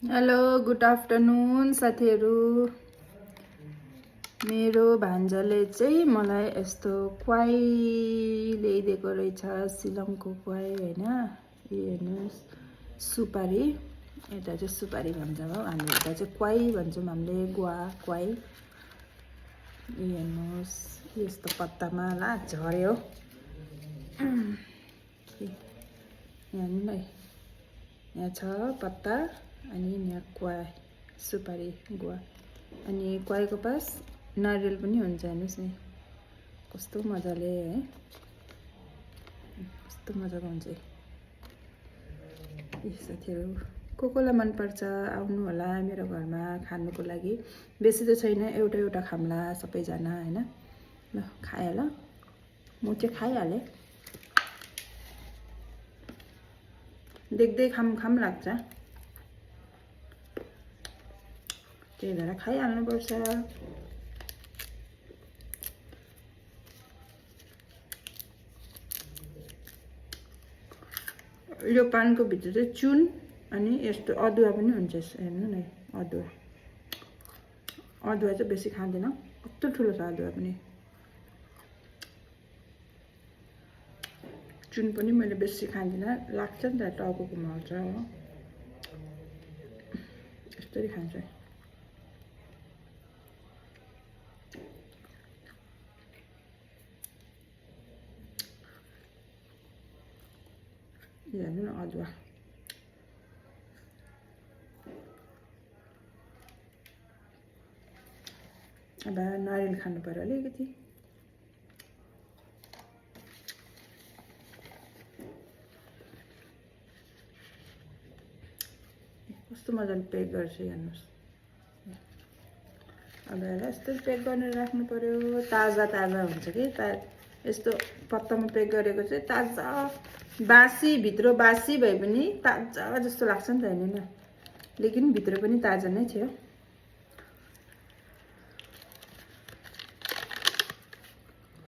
Hello good afternoon साथीहरू। मेरो भान्जाले चाहिँ मलाई यस्तो क्वाई ल्याइदिएको रहेछ, सिलङको क्वाई हैन। यो हेर्नुस्, सुपारी। यता चाहिँ सुपारी भन्छ हो, हामी यता चाहिँ क्वाई भन्छौँ हामीले, गुवा क्वाई। यो हेर्नुस्, यस्तो पत्तामा ला झर्यो। यहाँ नि है, यहाँ छ पत्ता अनि यहाँ क्वाई सुपारी गुवा। अनि क्वाईको पास नारियल पनि हुन्छ, हेर्नुस् नि कस्तो मजाले है, कस्तो मजाको हुन्छ। यी साथीहरू कोलाई मनपर्छ आउनु होला मेरो घरमा खानुको लागि। बेसी त छैन, एउटा एउटा खाम्ला सबैजना हैन। ल खाए ल, म चाहिँ खाइहालेँ। देख्दै खाम खाम लाग्छ, त्यही भएर खाइहाल्नुपर्छ। यो पानको भित्र चाहिँ चुन अनि यस्तो अदुवा पनि हुन्छ, हेर्नु न अदुवा। अदुवा चाहिँ बेसी खाँदैन, कस्तो ठुलो छ अदुवा पनि। चुन पनि मैले बेसी खाँदिनँ, लाग्छ नि त टाउकोको मर्छ हो, यस्तरी खान्छु। हेर्नु न अदुवा। अब नारियल खानु पर्यो अलिकति। कस्तो मजाले पेक गर्छु हेर्नुहोस्। अब यस्तो पेक गरेर राख्नु पर्यो, ताजा ताजा हुन्छ कि यस्तो पत्तामा पेक गरेको चाहिँ ताजा। बासी भित्र बासी भए पनि ताजा जस्तो लाग्छ नि त, हेर्नु न। लेकिन भित्र पनि ताजा नै थियो।